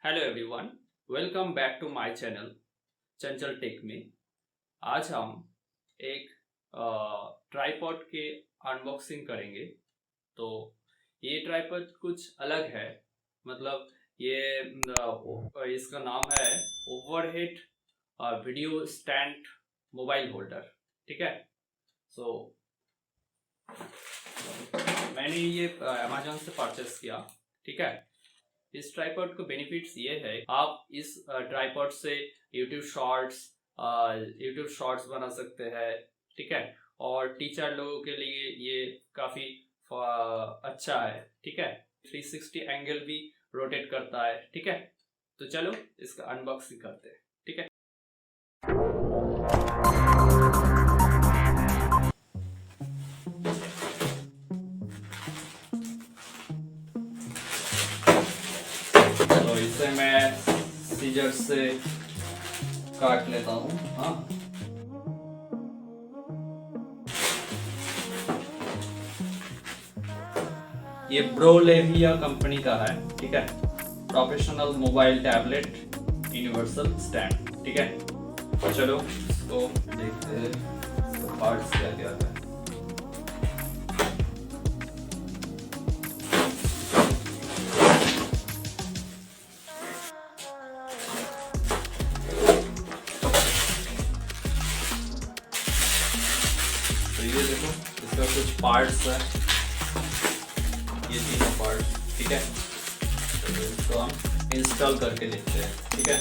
Hello everyone, welcome back to my channel Chanchal tech में। आज हम एक ट्राइपॉड के अनबॉक्सिंग करेंगे। तो ये ट्राइपॉड कुछ अलग है, मतलब ये इसका नाम है overhead video stand mobile holder. ठीक है, सो मैंने ये अमेजोन से परचेस किया। ठीक है, इस ट्राइपॉड का बेनिफिट्स ये है, आप इस ट्राइपॉड से यूट्यूब शॉर्ट्स बना सकते हैं। ठीक है, और टीचर लोगों के लिए ये काफ़ी अच्छा है। ठीक है, 360 एंगल भी रोटेट करता है। ठीक है, तो चलो इसका अनबॉक्सिंग करते हैं। ठीक है, तो इसे मैं सीजर से काट लेता हूँ। हाँ, ये ब्रोलेविया कंपनी का है। ठीक है, professional mobile tablet universal stand. ठीक है, तो चलो इसको देखते हैं इसका पार्ट्स क्या क्या है। तो ये देखो, इसका कुछ पार्ट्स है, ये तीनों पार्ट्स। ठीक है, तो इसको हम इंस्टॉल करके देखते हैं। ठीक है,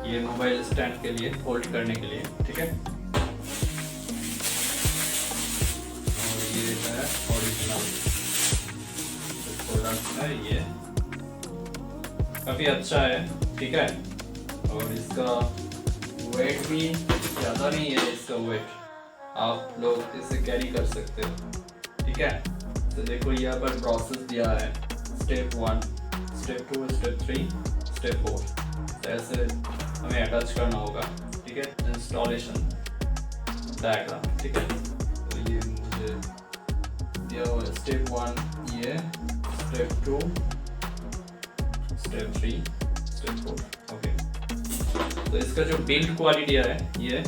ये मोबाइल स्टैंड के लिए होल्ड करने के लिए। ठीक है, और ये है ओरिजिनल प्रोडक्ट है, ये काफ़ी अच्छा है। ठीक है, और इसका वेट भी ज़्यादा नहीं है। इसका वेट आप लोग इसे कैरी कर सकते हो। ठीक है, तो देखो यहाँ पर प्रोसेस दिया है, स्टेप 1, स्टेप 2, स्टेप 3, स्टेप 4। ऐसे हमें अटैच करना होगा। ठीक है, इंस्टॉलेशन डायग्राम। ठीक है, तो ये मुझे दिया हुआ स्टेप 1 ये, स्टेप 2, स्टेप 3, स्टेप 4। ओके, तो इसका जो बिल्ड क्वालिटी है ये,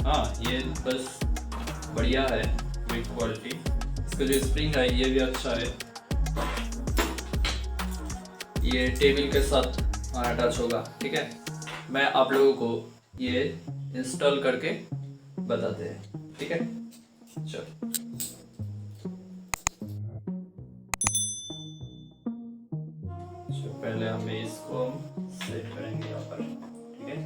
हाँ ये बस बढ़िया है बिल्ड क्वालिटी। इसका जो स्प्रिंग है ये भी अच्छा है। ये टेबल के साथ अटैच होगा। ठीक है, मैं आप लोगों को ये इंस्टॉल करके बताते हैं। ठीक है, चलो पहले हमें इसको सेट करेंगे यहाँ पर। ठीक है,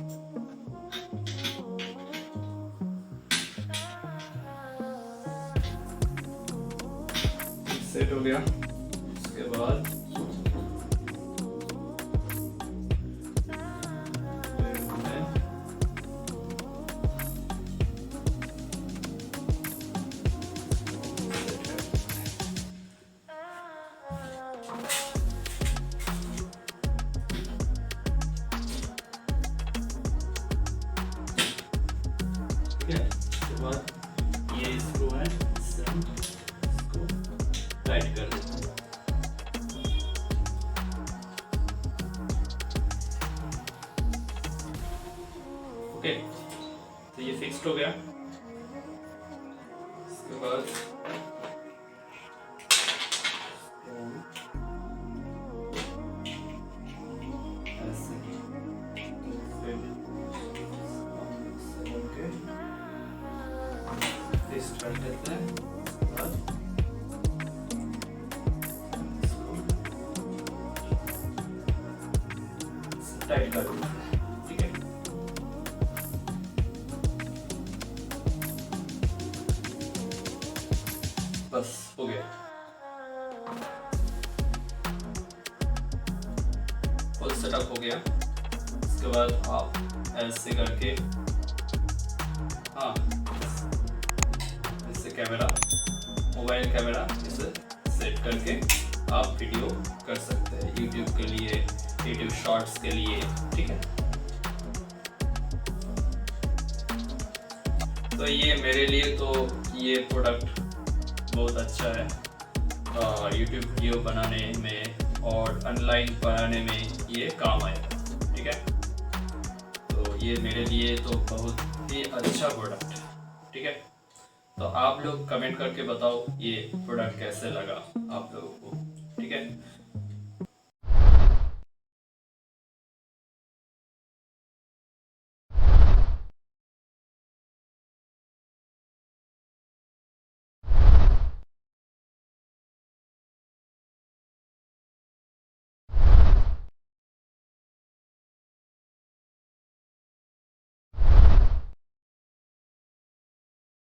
सेट हो गया। उसके बाद उसके बाद ये स्क्रू है, इसको टाइट कर देते हैं। ओके, तो ये फिक्स्ड हो गया। इसके बाद कर देते हैं, टाइट कर देते हैं। ठीक है, बस हो गया, फुल सेटअप हो गया। इसके बाद आप ऐसे करके, हाँ कैमरा, मोबाइल कैमरा इसे सेट करके आप वीडियो कर सकते हैं यूट्यूब के लिए, यूट्यूब शॉर्ट्स के लिए, ठीक है। तो ये मेरे लिए तो ये प्रोडक्ट बहुत अच्छा है यूट्यूब वीडियो बनाने में और ऑनलाइन पढ़ाने में ये काम आएगा, ठीक है। तो ये मेरे लिए तो बहुत ही अच्छा प्रोडक्ट है, ठीक है। तो आप लोग कमेंट करके बताओ ये प्रोडक्ट कैसे लगा आप लोगों को, ठीक है।